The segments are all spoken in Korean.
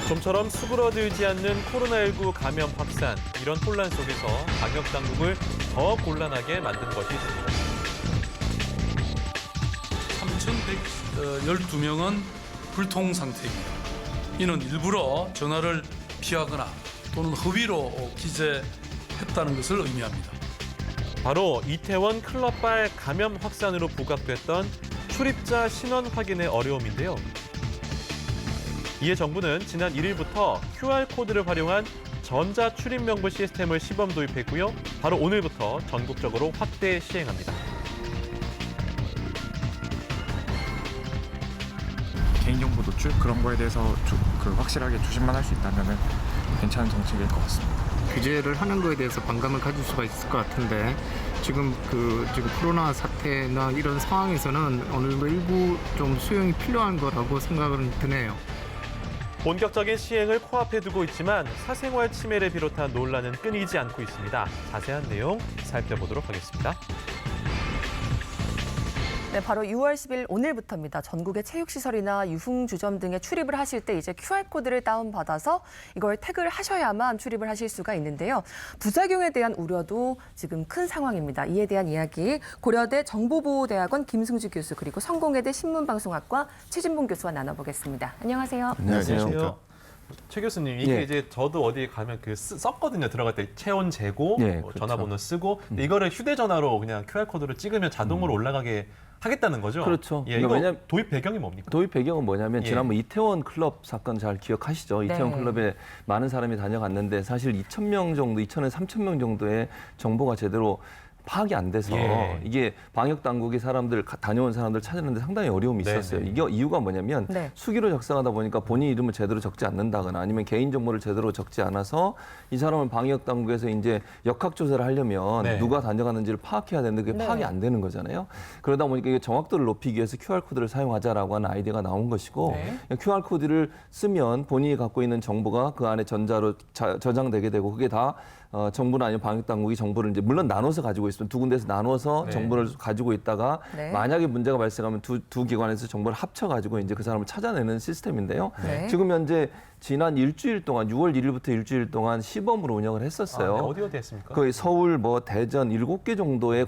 좀처럼 수그러들지 않는 코로나19 감염 확산, 이런 혼란 속에서 방역 당국을 더 곤란하게 만든 것이 있습니다. 3,112명은 불통 상태입니다. 이는 일부러 전화를 피하거나 또는 허위로 기재했다는 것을 의미합니다. 바로 이태원 클럽발 감염 확산으로 부각됐던 출입자 신원 확인의 어려움인데요. 이에 정부는 지난 1일부터 QR코드를 활용한 전자 출입 명부 시스템을 시범 도입했고요. 바로 오늘부터 전국적으로 확대 시행합니다. 개인정보 노출 그런 거에 대해서 확실하게 조심만 할 수 있다면 괜찮은 정책일 것 같습니다. 규제를 하는 거에 대해서 반감을 가질 수가 있을 것 같은데 지금 코로나 사태나 이런 상황에서는 어느 정도 일부 좀 수용이 필요한 거라고 생각은 드네요. 본격적인 시행을 코앞에 두고 있지만 사생활 침해를 비롯한 논란은 끊이지 않고 있습니다. 자세한 내용 살펴보도록 하겠습니다. 네, 바로 6월 10일 오늘부터입니다. 전국의 체육시설이나 유흥주점 등에 출입을 하실 때 이제 QR코드를 다운받아서 이걸 태그를 하셔야만 출입을 하실 수가 있는데요. 부작용에 대한 우려도 지금 큰 상황입니다. 이에 대한 이야기 고려대 정보보호대학원 김승주 교수 그리고 성공회대 신문방송학과 최진봉 교수와 나눠보겠습니다. 안녕하세요. 안녕하세요. 최 교수님, 이게 예. 이제 저도 어디 가면 썼거든요. 들어갈 때 체온 재고, 예, 뭐 그렇죠. 전화번호 쓰고 이거를 휴대전화로 그냥 QR코드를 찍으면 자동으로 올라가게 하겠다는 거죠? 그렇죠. 예, 이거 왜냐면 도입 배경이 뭡니까? 도입 배경은 뭐냐면 예. 지난번 이태원 클럽 사건 잘 기억하시죠? 이태원 네. 클럽에 많은 사람이 다녀갔는데 사실 2,000명 정도, 2,000에서 3,000명 정도의 정보가 제대로 파악이 안 돼서 예. 이게 방역 당국이 다녀온 사람들 찾는데 상당히 어려움이 있었어요. 네네. 이게 이유가 뭐냐면 네. 수기로 작성하다 보니까 본인 이름을 제대로 적지 않는다거나 아니면 개인 정보를 제대로 적지 않아서 이 사람은 방역 당국에서 이제 역학 조사를 하려면 네. 누가 다녀갔는지를 파악해야 되는데 그게 네. 파악이 안 되는 거잖아요. 그러다 보니까 이게 정확도를 높이기 위해서 QR코드를 사용하자라고 하는 아이디어가 나온 것이고 네. QR코드를 쓰면 본인이 갖고 있는 정보가 그 안에 전자로 저장되게 되고 그게 다 정부나 아니면 방역당국이 정보를 이제 물론 나눠서 가지고 있으면 두 군데에서 나눠서 네. 정보를 가지고 있다가 네. 만약에 문제가 발생하면 두 기관에서 정보를 합쳐가지고 이제 그 사람을 찾아내는 시스템인데요. 네. 지금 현재 지난 일주일 동안 6월 1일부터 일주일 동안 시범으로 운영을 했었어요. 아, 네. 어디 했습니까? 거의 서울, 대전 7개 정도의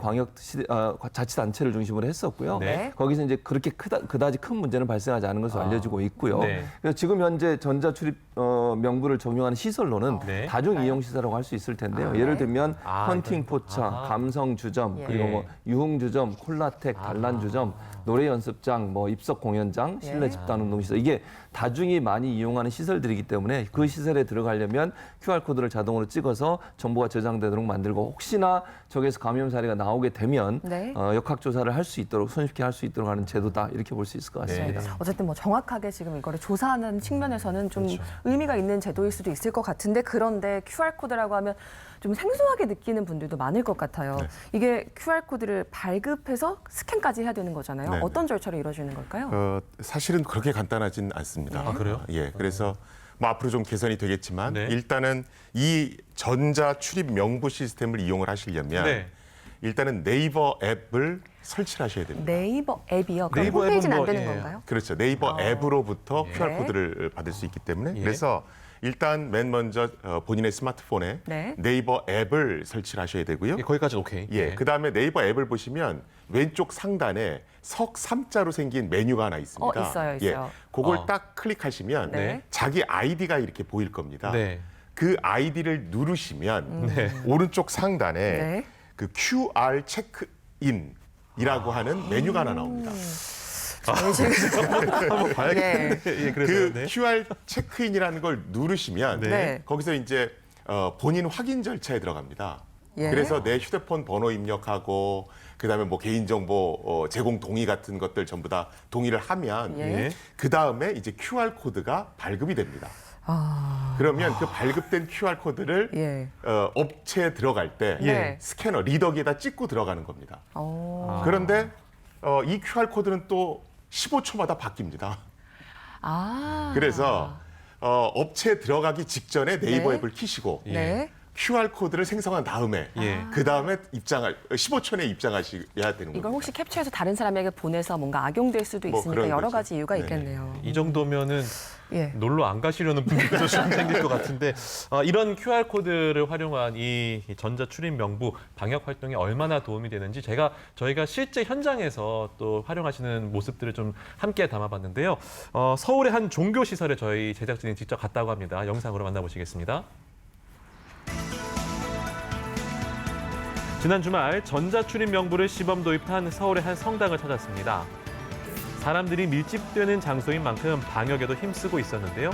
자치단체를 중심으로 했었고요. 네. 거기서 이제 그렇게 그다지 큰 문제는 발생하지 않은 것으로 알려지고 있고요. 네. 그래서 지금 현재 전자출입 명부를 적용하는 시설로는 네. 다중 이용 시설이라고 할 수 있을 텐데요. 아, 예를 네. 들면 헌팅 이건- 포차, 아하. 감성 주점, 예. 그리고 유흥주점, 콜라텍, 단란 주점, 노래 연습장, 입석 공연장, 실내 예. 집단 운동 시설 이게 다중이 많이 이용하는 시설들이기 때문에 그 시설에 들어가려면 QR코드를 자동으로 찍어서 정보가 저장되도록 만들고 혹시나 저기에서 감염 사례가 나오게 되면 네. 역학 조사를 할 수 있도록 손쉽게 할 수 있도록 하는 제도다 이렇게 볼 수 있을 것 같습니다. 네. 어쨌든 정확하게 지금 이거를 조사하는 측면에서는 좀 그렇죠. 의미가 있는 제도일 수도 있을 것 같은데 그런데 QR코드라고 하면 좀 생소하게 느끼는 분들도 많을 것 같아요. 네. 이게 QR코드를 발급해서 스캔까지 해야 되는 거잖아요. 네, 어떤 절차로 이루어지는 걸까요? 사실은 그렇게 간단하진 않습니다. 아, 그래요? 예, 그래서 앞으로 좀 개선이 되겠지만 네. 일단은 이 전자 출입 명부 시스템을 이용을 하시려면 네. 일단은 네이버 앱을 설치를 하셔야 됩니다. 네이버 앱이요. 그럼 네이버 홈페이지는 안 앱은 되는 예. 건가요? 그렇죠. 네이버 앱으로부터 예. QR코드를 받을 수 있기 때문에 예. 그래서 일단 맨 먼저 본인의 스마트폰에 네. 네이버 앱을 설치를 하셔야 되고요. 예, 거기까지 오케이. 예, 그다음에 네이버 앱을 보시면 왼쪽 상단에 석삼자로 생긴 메뉴가 하나 있습니다. 있어요. 예, 그걸 어. 딱 클릭하시면 네. 자기 아이디가 이렇게 보일 겁니다. 네. 그 아이디를 누르시면 오른쪽 상단에 네. 그 QR 체크인이라고 하는 메뉴가 하나 나옵니다. 한번 봐야겠네. 예, 그래서 그 네. QR 체크인이라는 걸 누르시면 네. 거기서 이제 본인 확인 절차에 들어갑니다. 예. 그래서 내 휴대폰 번호 입력하고 그다음에 개인정보 제공 동의 같은 것들 전부 다 동의를 하면 예. 그다음에 이제 QR 코드가 발급이 됩니다. 아, 그러면 그 발급된 QR 코드를 예. 업체에 들어갈 때 네. 스캐너 리더기에다 찍고 들어가는 겁니다. 오. 그런데 이 QR 코드는 또 15초마다 바뀝니다. 아. 그래서 업체에 들어가기 직전에 네이버 네. 앱을 키시고 네. QR 코드를 생성한 다음에 예. 그 다음에 15초 내에 입장하셔야 되는 거예요. 이걸 혹시 캡처해서 다른 사람에게 보내서 뭔가 악용될 수도 뭐 있으니까 그런 여러 거죠. 가지 이유가 네네. 있겠네요. 이 정도면은 예. 놀러 안 가시려는 분들도 좀 생길 것 같은데 이런 QR코드를 활용한 이 전자 출입 명부 방역 활동에 얼마나 도움이 되는지 저희가 실제 현장에서 또 활용하시는 모습들을 좀 함께 담아봤는데요. 서울의 한 종교 시설에 저희 제작진이 직접 갔다고 합니다. 영상으로 만나보시겠습니다. 지난 주말 전자출입 명부를 시범 도입한 서울의 한 성당을 찾았습니다. 사람들이 밀집되는 장소인 만큼 방역에도 힘쓰고 있었는데요.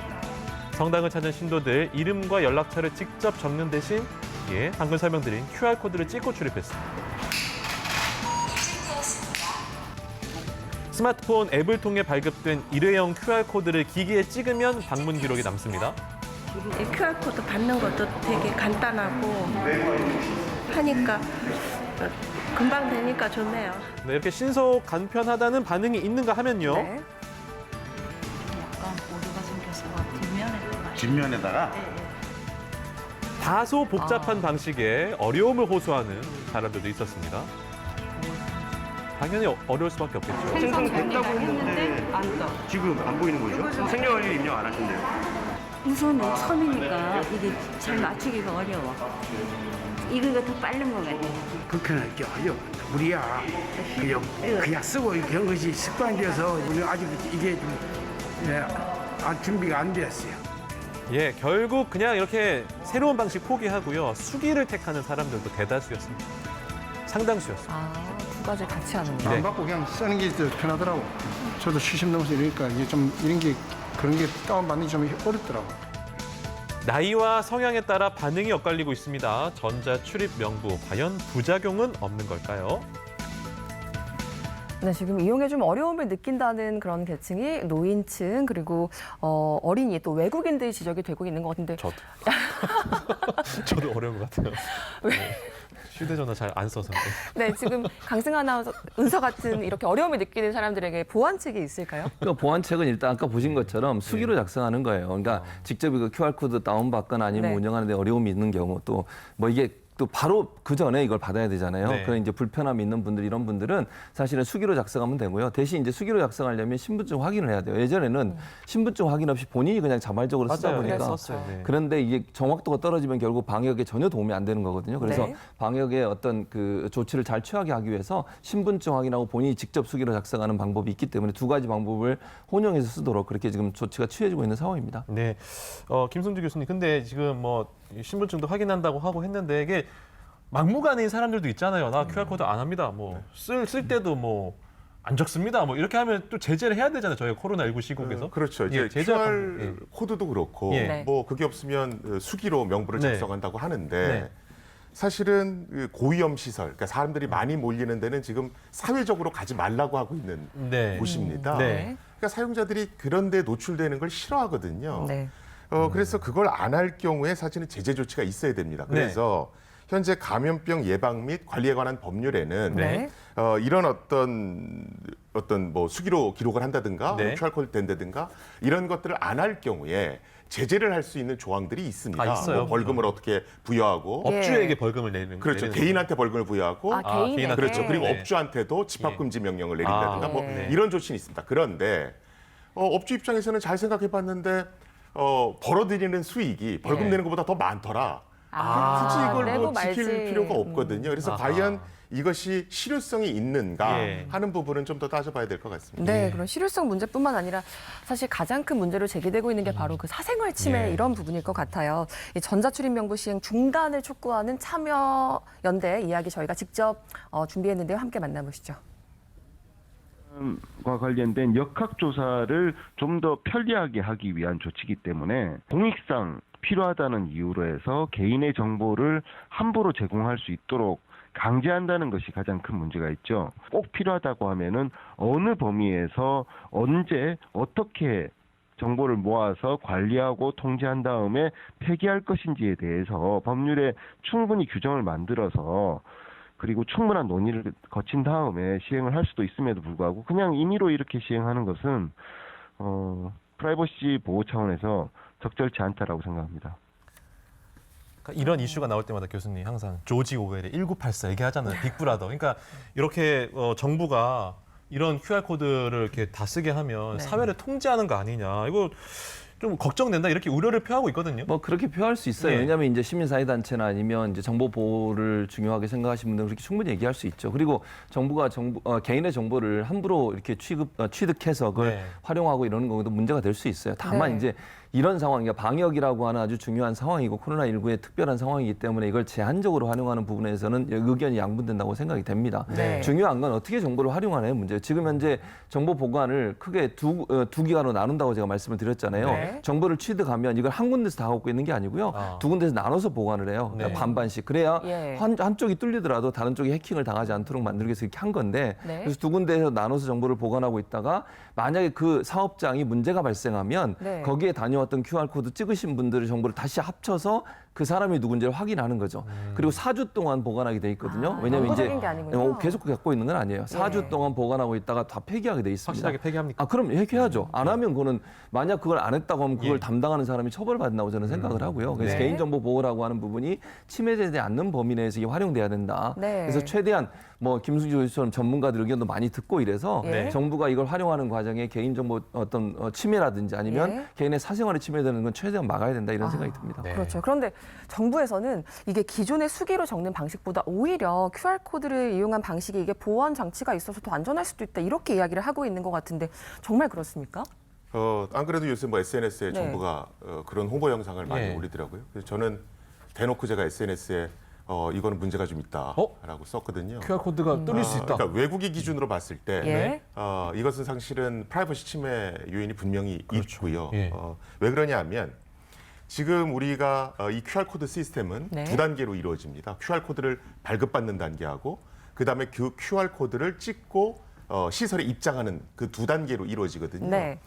성당을 찾은 신도들 이름과 연락처를 직접 적는 대신 방금 설명드린 QR코드를 찍고 출입했습니다. 스마트폰 앱을 통해 발급된 일회용 QR코드를 기기에 찍으면 방문 기록이 남습니다. QR코드 받는 것도 되게 간단하고 하니까 금방 되니까 좋네요. 네, 이렇게 신속 간편하다는 반응이 있는가 하면요. 네. 약간 오류가 생겨서 뒷면에다가 다소 복잡한 방식에 어려움을 호소하는 사람들도 있었습니다. 당연히 어려울 수밖에 없겠죠. 생성됐다고 했는데 지금 안 보이는 거죠? 생년월일 입력 안 하신대요. 우선은 처음이니까 이게 잘 맞추기가 어려워. 이거가 더 빠른 것 같아요. 불편할 게 어려. 우리야 그냥 쓰고 이렇게 한 것이 습관되어서 우리 아직 이게 좀 준비가 안 되었어요. 예, 결국 그냥 이렇게 새로운 방식 포기하고요. 수기를 택하는 사람들도 대다수였습니다. 상당수였습니다. 두 가지 같이 하는군요. 네. 안 받고 그냥 쓰는 게 더 편하더라고. 저도 70 넘어서 이러니까 이게 좀 이런 게 그런 게 다운받는 게 좀 어렵더라고. 나이와 성향에 따라 반응이 엇갈리고 있습니다. 전자 출입 명부, 과연 부작용은 없는 걸까요? 네, 지금 이용에 좀 어려움을 느낀다는 그런 계층이 노인층 그리고 어린이 또 외국인들이 지적이 되고 있는 것 같은데 저도 어려운 것 같아요. 네. 휴대전화 잘 안 써서. 네, 지금 강승 아나운서 같은 이렇게 어려움을 느끼는 사람들에게 보완책이 있을까요? 그러니까 보안책은 일단 아까 보신 것처럼 수기로 작성하는 거예요. 그러니까 직접 이거 QR코드 다운받거나 아니면 네. 운영하는 데 어려움이 있는 경우 또 뭐 이게 또 바로 그 전에 이걸 받아야 되잖아요. 네. 그런 이제 불편함이 있는 분들 이런 분들은 사실은 수기로 작성하면 되고요. 대신 이제 수기로 작성하려면 신분증 확인을 해야 돼요. 예전에는 신분증 확인 없이 본인이 그냥 자발적으로 쓰다 맞아요. 보니까 썼어요. 네. 그런데 이게 정확도가 떨어지면 결국 방역에 전혀 도움이 안 되는 거거든요. 그래서 네. 방역에 어떤 그 조치를 잘 취하게 하기 위해서 신분증 확인하고 본인이 직접 수기로 작성하는 방법이 있기 때문에 두 가지 방법을 혼용해서 쓰도록 그렇게 지금 조치가 취해지고 있는 상황입니다. 네, 김승주 교수님, 근데 지금 뭐 신분증도 확인한다고 하고 했는데 이게 막무가내인 사람들도 있잖아요. 나 QR코드 안 합니다. 뭐 쓸 때도 뭐 안 적습니다. 뭐 이렇게 하면 또 제재를 해야 되잖아요. 저희 코로나19 시국에서. 그렇죠. 이제 예, 제재 QR 코드도 그렇고 예. 뭐 그게 없으면 수기로 명부를 네. 작성한다고 하는데 네. 사실은 그 고위험 시설, 그러니까 사람들이 많이 몰리는 데는 지금 사회적으로 가지 말라고 하고 있는 네. 곳입니다. 네. 그러니까 사용자들이 그런 데 노출되는 걸 싫어하거든요. 네. 그래서 그걸 안 할 경우에 사실은 제재 조치가 있어야 됩니다. 그래서 현재 감염병 예방 및 관리에 관한 법률에는 네. 이런 어떤 뭐 수기로 기록을 한다든가 네. QR코드 된다든가 이런 것들을 안 할 경우에 제재를 할 수 있는 조항들이 있습니다. 있어요. 뭐 벌금을 어떻게 부여하고 업주에게 벌금을 내는 그렇죠. 개인한테 벌금을 부여하고 개인에게. 그렇죠. 그리고 네. 업주한테도 집합금지 명령을 내린다든가 뭐 네. 이런 조치는 있습니다. 그런데 업주 입장에서는 잘 생각해봤는데 벌어들이는 수익이 벌금 내는 것보다 더 많더라. 굳이 이걸 내고 뭐 지킬 말지. 필요가 없거든요. 그래서 아하. 과연 이것이 실효성이 있는가 예. 하는 부분은 좀 더 따져봐야 될 것 같습니다. 네, 그런 실효성 문제뿐만 아니라 사실 가장 큰 문제로 제기되고 있는 게 바로 그 사생활 침해 예. 이런 부분일 것 같아요. 이 전자출입 명부 시행 중단을 촉구하는 참여연대 이야기 저희가 직접 준비했는데요. 함께 만나보시죠. 과 관련된 역학조사를 좀 더 편리하게 하기 위한 조치이기 때문에 공익상 필요하다는 이유로 해서 개인의 정보를 함부로 제공할 수 있도록 강제한다는 것이 가장 큰 문제가 있죠. 꼭 필요하다고 하면은 어느 범위에서 언제 어떻게 정보를 모아서 관리하고 통제한 다음에 폐기할 것인지에 대해서 법률에 충분히 규정을 만들어서 그리고 충분한 논의를 거친 다음에 시행을 할 수도 있음에도 불구하고 그냥 임의로 이렇게 시행하는 것은 프라이버시 보호 차원에서 적절치 않다라고 생각합니다. 그러니까 이런 이슈가 나올 때마다 교수님 항상 조지 오웰의 1984 얘기하잖아요. 빅브라더. 그러니까 이렇게 정부가 이런 QR코드를 이렇게 다 쓰게 하면 네. 사회를 통제하는 거 아니냐. 이거 좀 걱정된다. 이렇게 우려를 표하고 있거든요. 뭐 그렇게 표할 수 있어요. 예. 왜냐하면 이제 시민사회단체나 아니면 이제 정보 보호를 중요하게 생각하시는 분들은 그렇게 충분히 얘기할 수 있죠. 그리고 정부가 개인의 정보를 함부로 이렇게 취득해서 그걸 네. 활용하고 이러는 것도 문제가 될 수 있어요. 다만 네. 이제 이런 상황, 그러니까 방역이라고 하는 아주 중요한 상황이고 코로나19의 특별한 상황이기 때문에 이걸 제한적으로 활용하는 부분에서는 의견이 양분된다고 생각이 됩니다. 네. 중요한 건 어떻게 정보를 활용하냐의 문제예요. 지금 현재 정보 보관을 크게 두 기관으로 나눈다고 제가 말씀을 드렸잖아요. 네. 정보를 취득하면 이걸 한 군데서 다 갖고 있는 게 아니고요. 두 군데서 나눠서 보관을 해요. 그러니까 네. 반반씩. 그래야 예. 한쪽이 뚫리더라도 다른 쪽이 해킹을 당하지 않도록 만들기 위해서 이렇게 한 건데 네. 그래서 두 군데에서 나눠서 정보를 보관하고 있다가 만약에 그 사업장이 문제가 발생하면 네. 거기에 다녀왔던 QR코드 찍으신 분들의 정보를 다시 합쳐서 그 사람이 누군지를 확인하는 거죠. 그리고 4주 동안 보관하게 돼 있거든요. 왜냐하면 이제 영구적인 게 아니군요. 계속 갖고 있는 건 아니에요. 4주 예. 동안 보관하고 있다가 다 폐기하게 돼 있습니다. 확실하게 폐기합니까? 아, 그럼 해야죠. 안 하면 그거는 만약 그걸 안 했다고 하면 그걸 예. 담당하는 사람이 처벌받는다고 저는 생각을 하고요. 그래서 네. 개인정보 보호라고 하는 부분이 침해되지 않는 범위 내에서 이게 활용돼야 된다. 네. 그래서 최대한 뭐 김수지 교수처럼 전문가들 의견도 많이 듣고 이래서 예. 정부가 이걸 활용하는 과정에 개인정보 어떤 침해라든지 아니면 예. 개인의 사생활에 침해되는 건 최대한 막아야 된다 이런 생각이 듭니다. 네. 그렇죠. 그런데 정부에서는 이게 기존의 수기로 적는 방식보다 오히려 QR코드를 이용한 방식이 이게 보안 장치가 있어서 더 안전할 수도 있다 이렇게 이야기를 하고 있는 것 같은데 정말 그렇습니까? 안 그래도 요새 뭐 SNS에 네. 정부가 그런 홍보 영상을 많이 예. 올리더라고요. 그래서 저는 대놓고 제가 SNS에 이거는 문제가 좀 있다라고 썼거든요. QR코드가 뚫릴 수 있다. 그러니까 외국의 기준으로 봤을 때 예. 이것은 사실은 프라이버시 침해 요인이 분명히 있고요. 예. 왜 그러냐 하면 지금 우리가 이 QR코드 시스템은 네. 두 단계로 이루어집니다. QR코드를 발급받는 단계하고 그다음에 그 QR코드를 찍고 시설에 입장하는 그 두 단계로 이루어지거든요. 네.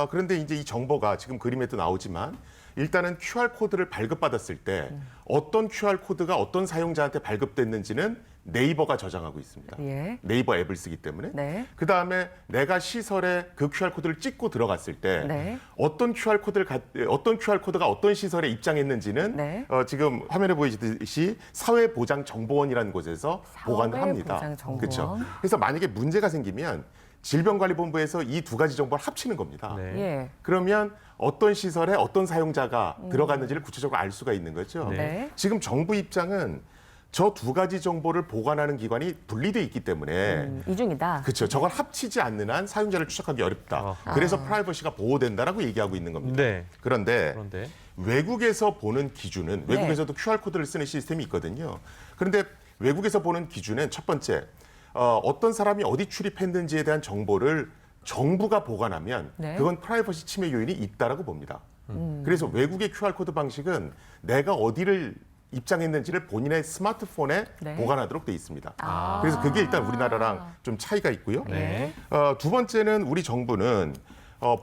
그런데 이제 이 정보가 지금 그림에도 나오지만 일단은 QR코드를 발급받았을 때 어떤 QR코드가 어떤 사용자한테 발급됐는지는 네이버가 저장하고 있습니다. 예. 네이버 앱을 쓰기 때문에. 네. 그다음에 내가 시설에 그 QR코드를 찍고 들어갔을 때 네. 어떤 QR코드가 어떤 시설에 입장했는지는 네. 지금 화면에 보이듯이 사회보장정보원이라는 곳에서 보관을 합니다. 사회보장정보원. 그렇죠. 그래서 만약에 문제가 생기면 질병관리본부에서 이 두 가지 정보를 합치는 겁니다. 네. 예. 그러면 어떤 시설에 어떤 사용자가 들어갔는지를 구체적으로 알 수가 있는 거죠. 네. 지금 정부 입장은 저 두 가지 정보를 보관하는 기관이 분리돼 있기 때문에 이중이다. 그렇죠. 저걸 합치지 않는 한 사용자를 추적하기 어렵다. 그래서 프라이버시가 보호된다라고 얘기하고 있는 겁니다. 네. 그런데 그런데 외국에서 보는 기준은 네. 외국에서도 QR코드를 쓰는 시스템이 있거든요. 그런데 외국에서 보는 기준은 첫 번째 어떤 사람이 어디 출입했는지에 대한 정보를 정부가 보관하면 네. 그건 프라이버시 침해 요인이 있다라고 봅니다. 그래서 외국의 QR코드 방식은 내가 어디를 입장했는지를 본인의 스마트폰에 네. 보관하도록 돼 있습니다. 그래서 그게 일단 우리나라랑 좀 차이가 있고요. 네. 두 번째는 우리 정부는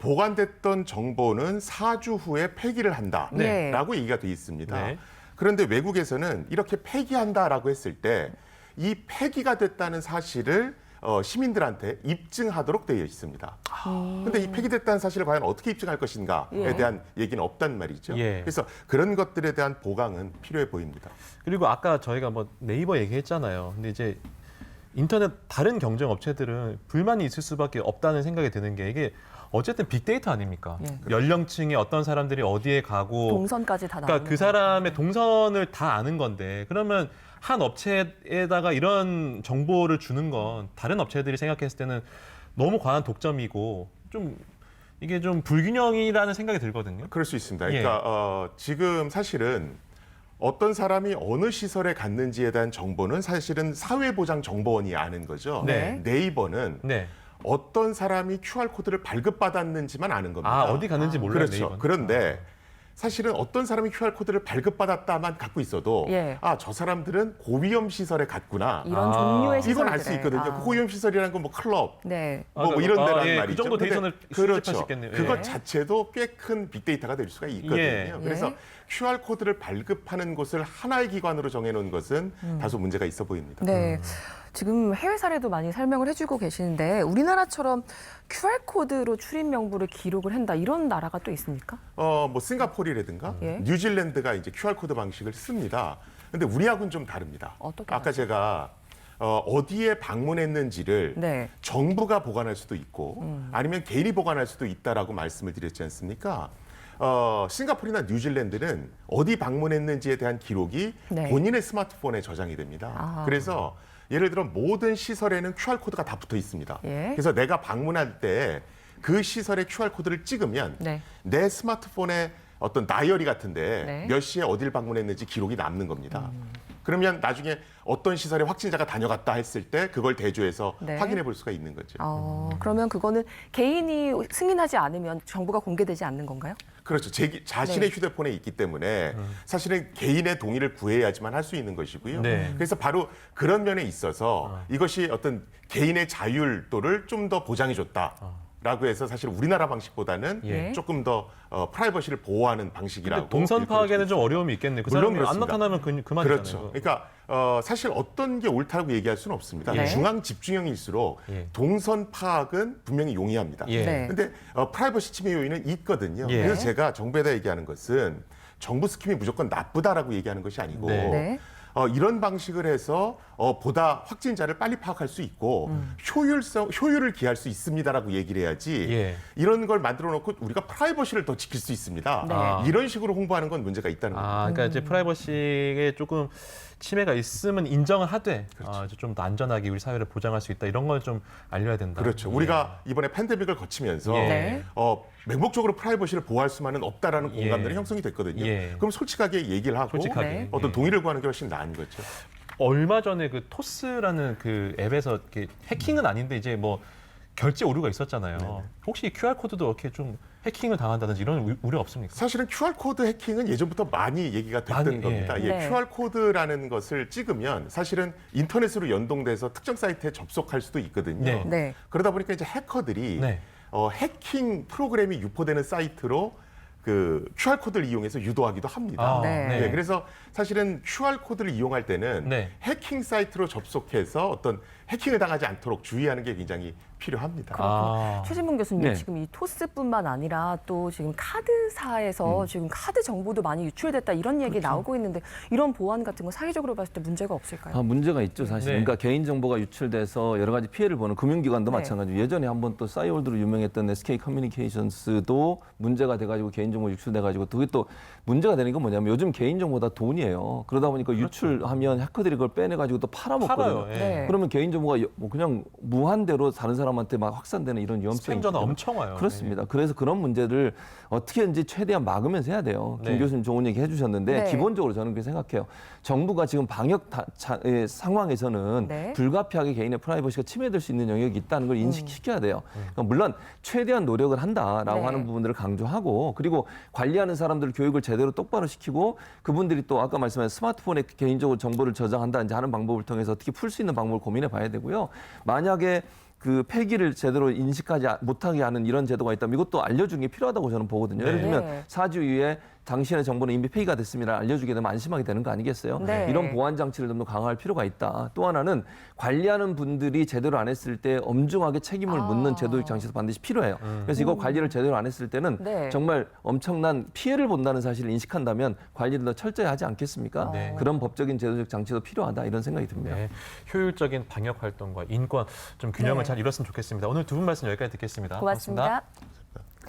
보관됐던 정보는 4주 후에 폐기를 한다라고 얘기가 돼 있습니다. 네. 그런데 외국에서는 이렇게 폐기한다라고 했을 때 이 폐기가 됐다는 사실을 시민들한테 입증하도록 되어 있습니다. 그런데 이 폐기됐다는 사실을 과연 어떻게 입증할 것인가에 예. 대한 얘기는 없단 말이죠. 예. 그래서 그런 것들에 대한 보강은 필요해 보입니다. 그리고 아까 저희가 뭐 네이버 얘기했잖아요. 근데 이제 인터넷 다른 경쟁 업체들은 불만이 있을 수밖에 없다는 생각이 드는 게 이게 어쨌든 빅데이터 아닙니까? 예. 연령층에 어떤 사람들이 어디에 가고 동선까지 다 나오는 그러니까 그 사람의 동선을 다 아는 건데 그러면 한 업체에다가 이런 정보를 주는 건 다른 업체들이 생각했을 때는 너무 과한 독점이고 좀 이게 좀 불균형이라는 생각이 들거든요. 그럴 수 있습니다. 그러니까 지금 사실은 어떤 사람이 어느 시설에 갔는지에 대한 정보는 사실은 사회보장정보원이 아는 거죠. 네. 네이버는 네. 어떤 사람이 QR코드를 발급받았는지만 아는 겁니다. 아, 어디 갔는지 몰라요, 그렇죠. 네이버는. 그런데 사실은 어떤 사람이 QR코드를 발급받았다만 갖고 있어도 예. 저 사람들은 고위험 시설에 갔구나. 이런 종류의 시설들. 이건 알 수 있거든요. 그 고위험 시설이라는 건 뭐 클럽, 네. 뭐 이런 데란 예, 말이죠. 그 정도 근데 데이터는 수집할 수 있겠네요. 그것 예. 자체도 꽤 큰 빅데이터가 될 수가 있거든요. 예. 그래서 예. QR코드를 발급하는 곳을 하나의 기관으로 정해놓은 것은 다소 문제가 있어 보입니다. 네. 지금 해외 사례도 많이 설명을 해주고 계시는데 우리나라처럼 QR코드로 출입 명부를 기록을 한다 이런 나라가 또 있습니까? 뭐 싱가포르라든가 예. 뉴질랜드가 이제 QR코드 방식을 씁니다. 근데 우리하고는 좀 다릅니다. 어떻게 아까 제가 어디에 방문했는지를 네. 정부가 보관할 수도 있고 아니면 개인이 보관할 수도 있다라고 말씀을 드렸지 않습니까? 싱가포르나 뉴질랜드는 어디 방문했는지에 대한 기록이 네. 본인의 스마트폰에 저장이 됩니다. 아. 그래서 예를 들어 모든 시설에는 QR코드가 다 붙어 있습니다. 예. 그래서 내가 방문할 때 그 시설의 QR코드를 찍으면 네. 내 스마트폰에 어떤 다이어리 같은데 네. 몇 시에 어딜 방문했는지 기록이 남는 겁니다. 그러면 나중에 어떤 시설에 확진자가 다녀갔다 했을 때 그걸 대조해서 네. 확인해 볼 수가 있는 거죠. 그러면 그거는 개인이 승인하지 않으면 정보가 공개되지 않는 건가요? 그렇죠. 자신의 네. 휴대폰에 있기 때문에 사실은 개인의 동의를 구해야지만 할 수 있는 것이고요. 네. 그래서 바로 그런 면에 있어서 이것이 어떤 개인의 자율도를 좀 더 보장해 줬다. 라고 해서 사실 우리나라 방식보다는 예. 조금 더 프라이버시를 보호하는 방식이라고. 근데 동선 파악에는 좀 어려움이 있겠네요. 그 물론 사람이 안 그렇습니다. 나타나면 그만이잖아요. 그렇죠. 그러니까 사실 어떤 게 옳다고 얘기할 수는 없습니다. 네. 중앙 집중형일수록 예. 동선 파악은 분명히 용이합니다. 예. 네. 근데 프라이버시 침해 요인은 있거든요. 예. 그래서 제가 정부에다 얘기하는 것은 정부 스킴이 무조건 나쁘다라고 얘기하는 것이 아니고 네. 네. 이런 방식을 해서 보다 확진자를 빨리 파악할 수 있고 효율을 기할 수 있습니다라고 얘기를 해야지 예. 이런 걸 만들어 놓고 우리가 프라이버시를 더 지킬 수 있습니다. 네. 이런 식으로 홍보하는 건 문제가 있다는 겁니다. 그러니까 이제 프라이버시에 조금 침해가 있으면 인정을 하되 그렇죠. 좀 더 안전하게 우리 사회를 보장할 수 있다 이런 걸 좀 알려야 된다. 그렇죠. 예. 우리가 이번에 팬데믹을 거치면서 예. 네. 맹목적으로 프라이버시를 보호할 수만은 없다라는 예. 공감들이 형성이 됐거든요. 예. 그럼 솔직하게 얘기를 하고 솔직하게. 네. 어떤 예. 동의를 구하는 게 훨씬 나은 거죠. 얼마 전에 그 토스라는 그 앱에서 이렇게 해킹은 아닌데 이제 뭐 결제 오류가 있었잖아요. 혹시 QR 코드도 이렇게 좀 해킹을 당한다든지 이런 우려 없습니까? 사실은 QR코드 해킹은 예전부터 많이 얘기가 됐던 많이, 겁니다. 예. 예, 네. QR코드라는 것을 찍으면 사실은 인터넷으로 연동돼서 특정 사이트에 접속할 수도 있거든요. 네. 네. 그러다 보니까 이제 해커들이 네. 해킹 프로그램이 유포되는 사이트로 그 QR코드를 이용해서 유도하기도 합니다. 네. 예, 그래서 사실은 QR코드를 이용할 때는 네. 해킹 사이트로 접속해서 어떤 해킹을 당하지 않도록 주의하는 게 굉장히 필요합니다. 아. 최진봉 교수님 네. 지금 이 토스뿐만 아니라 또 지금 카드사에서 지금 카드 정보도 많이 유출됐다 이런 얘기 나오고 있는데 이런 보안 같은 거 사회적으로 봤을 때 문제가 없을까요? 문제가 있죠, 사실. 네. 그러니까 개인정보가 유출돼서 여러 가지 피해를 보는 금융기관도 네. 마찬가지고 예전에 한번 또 싸이월드로 유명했던 SK 커뮤니케이션스도 문제가 돼가지고 개인정보 유출돼가지고 그게 또 문제가 되는 건 뭐냐면 요즘 개인정보 다 돈이에요. 그러다 보니까 유출하면 해커들이 그걸 빼내가지고 또 팔아먹거든요. 팔아요. 예. 네. 그러면 개인정보가 뭐 그냥 무한대로 다른 사람한테 막 확산되는 이런 위험성이 스팸 있기 전화 때문에. 엄청 와요. 그렇습니다. 그래서 그런 문제를 어떻게든지 최대한 막으면서 해야 돼요. 김 네. 교수님 좋은 얘기 해주셨는데 네. 기본적으로 저는 그렇게 생각해요. 정부가 지금 방역 상황에서는 네. 불가피하게 개인의 프라이버시가 침해될 수 있는 영역이 있다는 걸 인식시켜야 돼요. 그러니까 물론 최대한 노력을 한다라고 네. 하는 부분들을 강조하고 그리고 관리하는 사람들 교육을 제대로 똑바로 시키고 그분들이 또 아까 말씀하신 스마트폰에 개인적으로 정보를 저장한다 이제 하는 방법을 통해서 어떻게 풀 수 있는 방법을 고민해 봐야 되고요. 만약에 그 폐기를 제대로 인식하지 못하게 하는 이런 제도가 있다면 이것도 알려주는 게 필요하다고 저는 보거든요. 예를 들면 네. 4주 이후에 당신의 정보는 이미 폐기가 됐습니다. 알려주게 되면 안심하게 되는 거 아니겠어요? 네. 이런 보안 장치를 좀 더 강화할 필요가 있다. 또 하나는 관리하는 분들이 제대로 안 했을 때 엄중하게 책임을 묻는 제도적 장치도 반드시 필요해요. 그래서 이거 관리를 제대로 안 했을 때는 네. 정말 엄청난 피해를 본다는 사실을 인식한다면 관리를 더 철저히 하지 않겠습니까? 네. 그런 법적인 제도적 장치도 필요하다 이런 생각이 듭니다. 네. 효율적인 방역 활동과 인권 좀 균형을 네. 잘 이뤘으면 좋겠습니다. 오늘 두 분 말씀 여기까지 듣겠습니다. 고맙습니다. 고맙습니다.